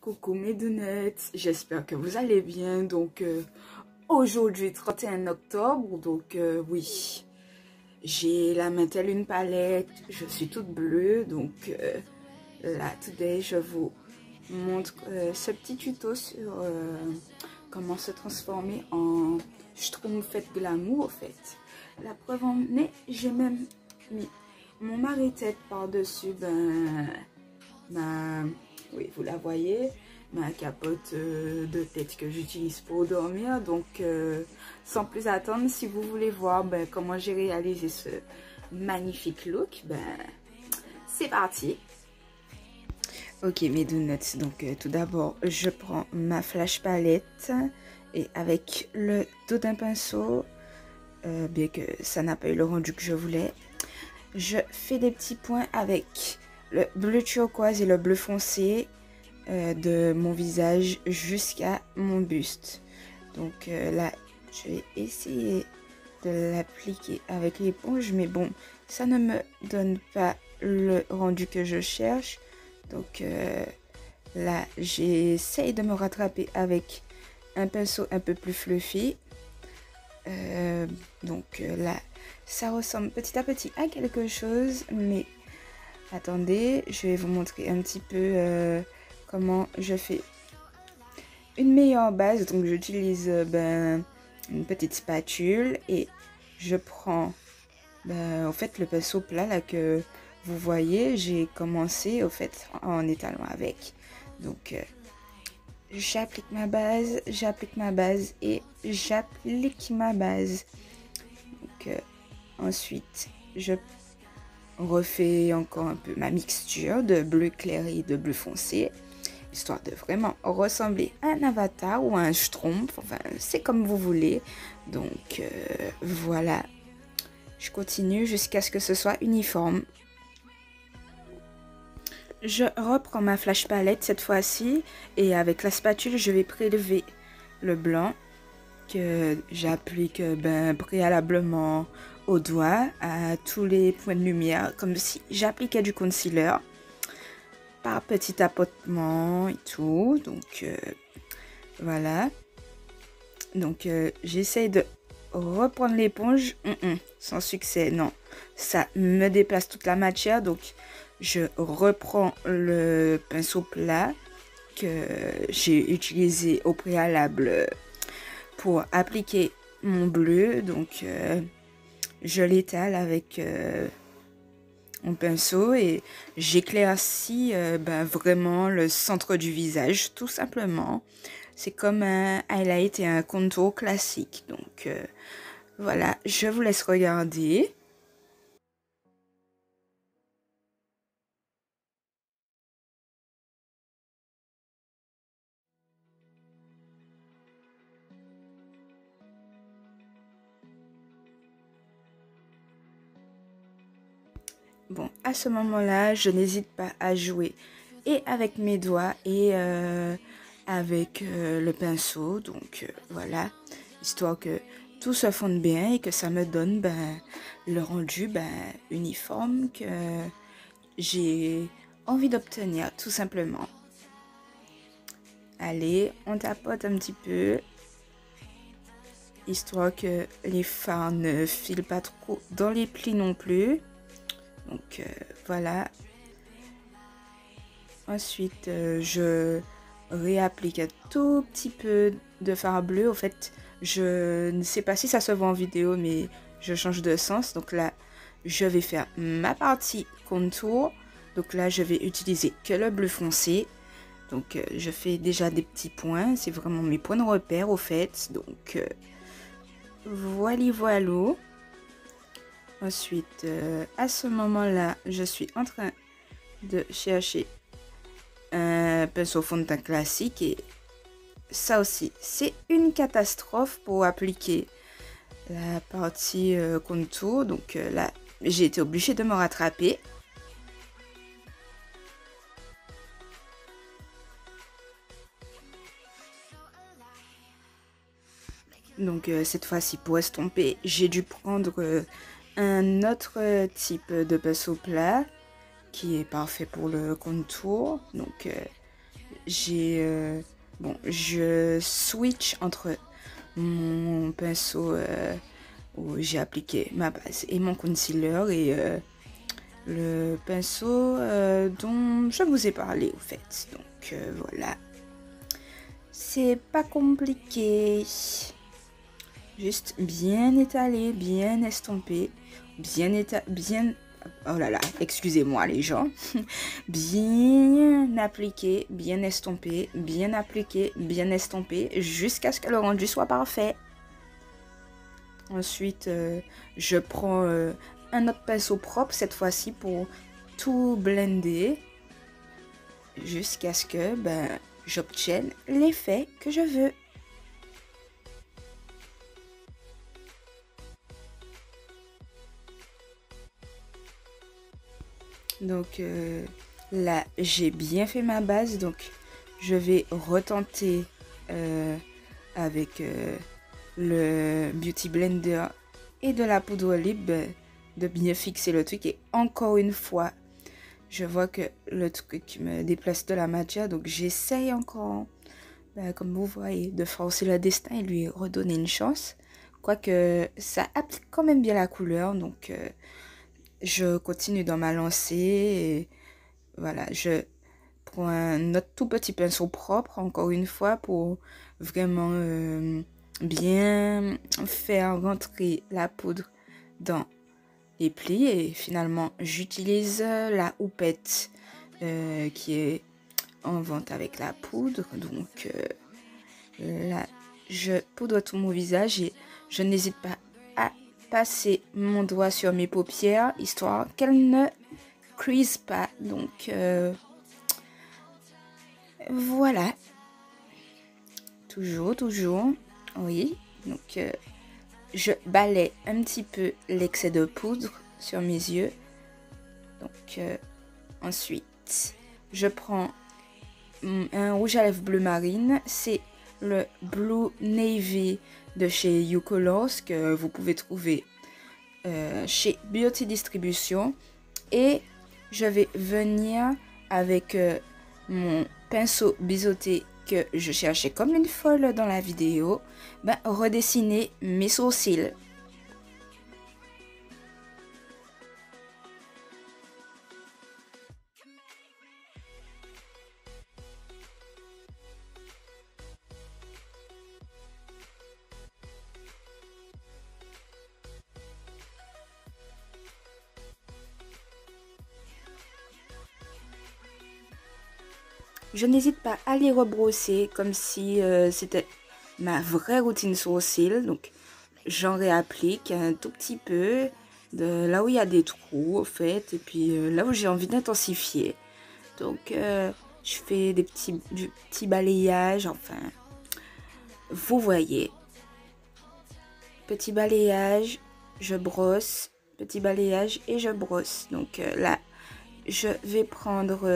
Coucou mes dounettes, j'espère que vous allez bien. Donc aujourd'hui 31 octobre, donc oui, j'ai la main telle une palette, je suis toute bleue. Donc là, today, je vous montre ce petit tuto sur comment se transformer en schtroumpfette glamour en fait. La preuve en est, j'ai même mis mon marée-tête par-dessus oui, vous la voyez, ma capote de tête que j'utilise pour dormir. Donc sans plus attendre, si vous voulez voir comment j'ai réalisé ce magnifique look, c'est parti. Ok mes donuts, donc tout d'abord je prends ma flash palette et avec le dos d'un pinceau, bien que ça n'a pas eu le rendu que je voulais, je fais des petits points avec le bleu turquoise et le bleu foncé de mon visage jusqu'à mon buste. Donc là, je vais essayer de l'appliquer avec l'éponge, mais bon, ça ne me donne pas le rendu que je cherche. Donc là, j'essaye de me rattraper avec un pinceau un peu plus fluffy. Donc là, ça ressemble petit à petit à quelque chose, mais attendez, je vais vous montrer un petit peu comment je fais une meilleure base. Donc j'utilise une petite spatule et je prends en fait le pinceau plat là que vous voyez. J'ai commencé au fait en étalant avec. Donc j'applique ma base et j'applique ma base. Donc ensuite je refais encore un peu ma mixture de bleu clair et de bleu foncé, histoire de vraiment ressembler à un avatar ou à un schtroumpf, enfin c'est comme vous voulez. Donc voilà, je continue jusqu'à ce que ce soit uniforme. Je reprends ma flash palette cette fois-ci et avec la spatule je vais prélever le blanc que j'applique préalablement au doigt à tous les points de lumière, comme si j'appliquais du concealer par petit tapotement et tout. Donc voilà, donc j'essaye de reprendre l'éponge, sans succès, non, ça me déplace toute la matière. Donc je reprends le pinceau plat que j'ai utilisé au préalable pour appliquer mon bleu. Donc je l'étale avec mon pinceau et j'éclaircis vraiment le centre du visage, tout simplement. C'est comme un highlight et un contour classique. Donc voilà, je vous laisse regarder. Bon, à ce moment-là, je n'hésite pas à jouer et avec mes doigts et avec le pinceau. Donc voilà, histoire que tout se fonde bien et que ça me donne le rendu uniforme que j'ai envie d'obtenir, tout simplement. Allez, on tapote un petit peu, histoire que les fards ne filent pas trop dans les plis non plus. Donc voilà. Ensuite, je réapplique un tout petit peu de fard bleu. En fait, je ne sais pas si ça se voit en vidéo, mais je change de sens. Donc là, je vais faire ma partie contour. Donc là, je vais utiliser que le bleu foncé. Donc je fais déjà des petits points. C'est vraiment mes points de repère au fait. Donc voilà. Ensuite, à ce moment-là, je suis en train de chercher un pinceau fond de teint classique et ça aussi, c'est une catastrophe pour appliquer la partie contour. Donc là, j'ai été obligée de me rattraper. Donc cette fois-ci, pour estomper, j'ai dû prendre un autre type de pinceau plat qui est parfait pour le contour. Donc bon, je switch entre mon pinceau où j'ai appliqué ma base et mon concealer et le pinceau dont je vous ai parlé au fait. Donc voilà, c'est pas compliqué, juste bien étalé, bien estompé, bien, oh là là, excusez-moi les gens, bien appliqué, bien estompé, bien appliqué, bien estompé, jusqu'à ce que le rendu soit parfait. Ensuite, je prends un autre pinceau propre cette fois-ci pour tout blender jusqu'à ce que j'obtienne l'effet que je veux. Donc là, j'ai bien fait ma base, donc je vais retenter avec le Beauty Blender et de la poudre libre de bien fixer le truc. Et encore une fois, je vois que le truc me déplace de la matière, donc j'essaye encore, comme vous voyez, de forcer le destin et lui redonner une chance. Quoique ça applique quand même bien la couleur, donc je continue dans ma lancée. Et voilà, je prends un autre tout petit pinceau propre, encore une fois, pour vraiment bien faire rentrer la poudre dans les plis. Et finalement, j'utilise la houppette qui est en vente avec la poudre. Donc là, je poudre tout mon visage et je n'hésite pas à passer mon doigt sur mes paupières, histoire qu'elles ne crease pas. Donc voilà. Toujours. Oui. Donc je balaie un petit peu l'excès de poudre sur mes yeux. Donc ensuite, je prends un rouge à lèvres bleu marine. C'est le Blue Navy de chez YouColors que vous pouvez trouver chez Beauty Distribution. Et je vais venir avec mon pinceau biseauté que je cherchais comme une folle dans la vidéo, redessiner mes sourcils. Je n'hésite pas à les rebrosser comme si c'était ma vraie routine sourcils. Donc j'en réapplique un tout petit peu de là où il y a des trous au fait, et puis là où j'ai envie d'intensifier. Donc je fais du petit balayage, enfin vous voyez. Petit balayage, je brosse, petit balayage et je brosse. Donc là, je vais prendre...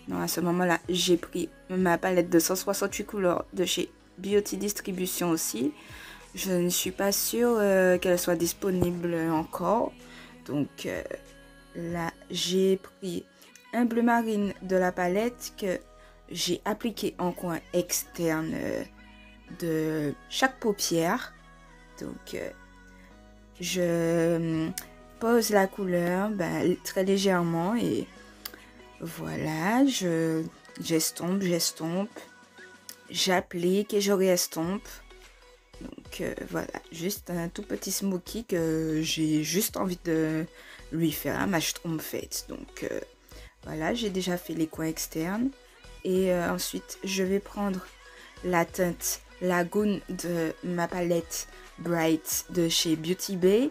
non, à ce moment-là, j'ai pris ma palette de 168 couleurs de chez Beauty Distribution aussi. Je ne suis pas sûre qu'elle soit disponible encore. Donc là, j'ai pris un bleu marine de la palette que j'ai appliqué en coin externe de chaque paupière. Donc je pose la couleur très légèrement et voilà, j'estompe, j'applique et je réestompe. Donc voilà, juste un tout petit smoky que j'ai juste envie de lui faire un match-trompe fait. Donc voilà, j'ai déjà fait les coins externes. Et ensuite, je vais prendre la teinte Lagoon de ma palette Bright de chez Beauty Bay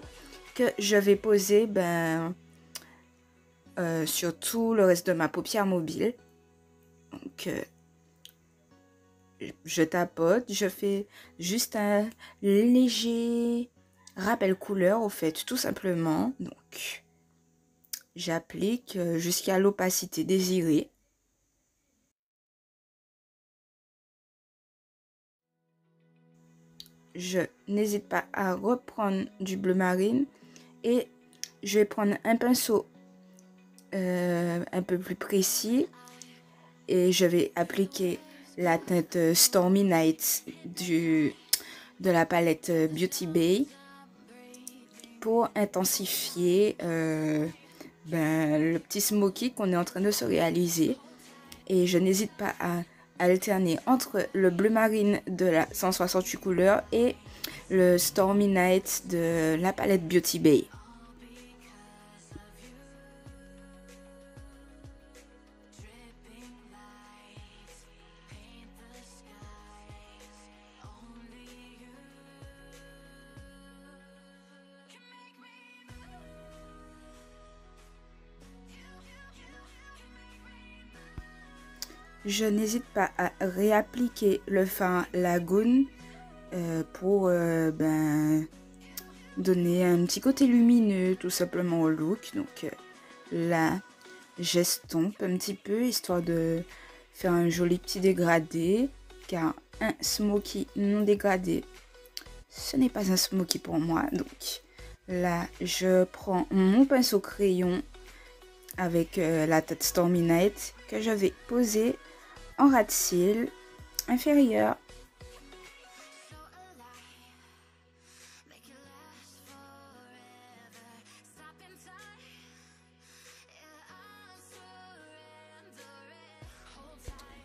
que je vais poser sur tout le reste de ma paupière mobile. Donc je tapote, je fais juste un léger rappel couleur au fait, tout simplement. Donc j'applique jusqu'à l'opacité désirée. Je n'hésite pas à reprendre du bleu marine et je vais prendre un pinceau un peu plus précis et je vais appliquer la teinte Stormy Night de la palette Beauty Bay pour intensifier le petit smoky qu'on est en train de se réaliser. Et je n'hésite pas à alterner entre le bleu marine de la 168 couleurs et le Stormy Night de la palette Beauty Bay. Je n'hésite pas à réappliquer le fard Lagoon pour donner un petit côté lumineux tout simplement au look. Donc là, j'estompe un petit peu histoire de faire un joli petit dégradé, car un smoky non dégradé, ce n'est pas un smoky pour moi. Donc là, je prends mon pinceau crayon avec la tête Stormy Night que je vais poser en ras de cils inférieur.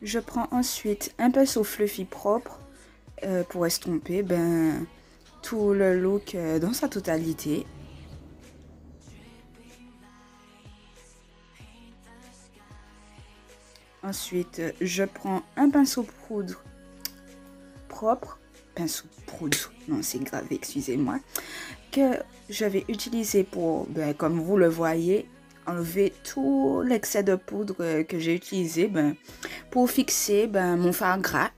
Je prends ensuite un pinceau fluffy propre pour estomper tout le look dans sa totalité. Ensuite, je prends un pinceau poudre propre, non c'est grave, excusez-moi, que je vais utiliser pour, comme vous le voyez, enlever tout l'excès de poudre que j'ai utilisé pour fixer mon fard gras.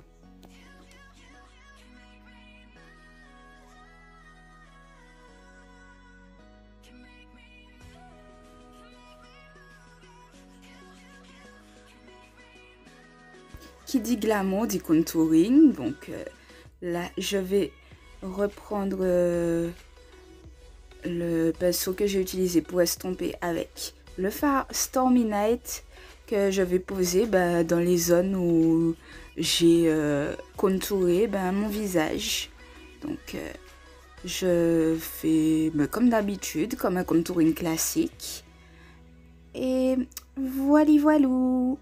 Qui dit glamour dit contouring, donc là je vais reprendre le pinceau que j'ai utilisé pour estomper avec le fard Stormy Night que je vais poser dans les zones où j'ai contouré mon visage. Donc je fais comme d'habitude, comme un contouring classique. Et voilou.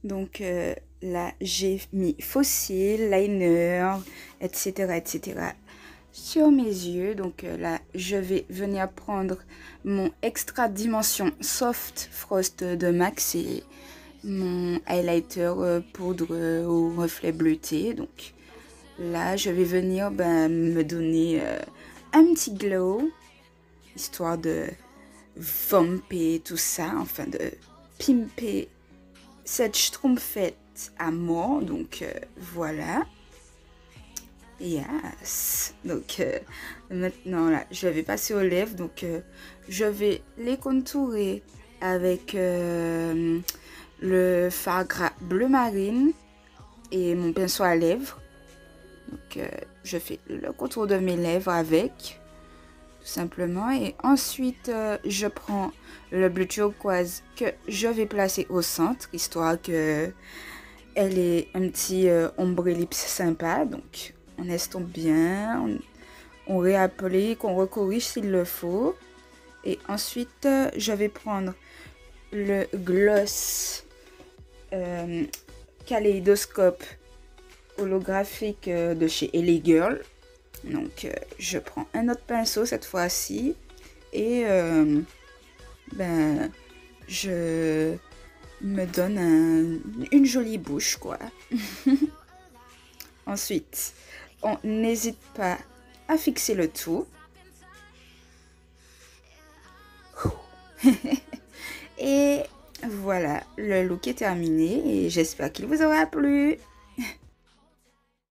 Donc là, j'ai mis faux cils, liner, etc. sur mes yeux. Donc là, je vais venir prendre mon extra dimension Soft Frost de MAC et mon highlighter poudre au reflet bleuté. Donc là, je vais venir me donner un petit glow, histoire de vamper tout ça, enfin de pimper cette schtroumpfette à mort. Donc voilà. Yes. Donc maintenant là, je vais passer aux lèvres. Donc je vais les contourer avec le fard gras bleu marine et mon pinceau à lèvres. Donc je fais le contour de mes lèvres avec, tout simplement. Et ensuite je prends le bleu turquoise que je vais placer au centre, histoire que elle ait un petit ombre ellipse sympa. Donc on estompe bien, on réapplique, on recorrige s'il le faut. Et ensuite je vais prendre le gloss kaléidoscope holographique de chez LA Girl. Donc je prends un autre pinceau cette fois-ci et je me donne une jolie bouche, quoi. Ensuite, on n'hésite pas à fixer le tout. Et voilà, le look est terminé et j'espère qu'il vous aura plu.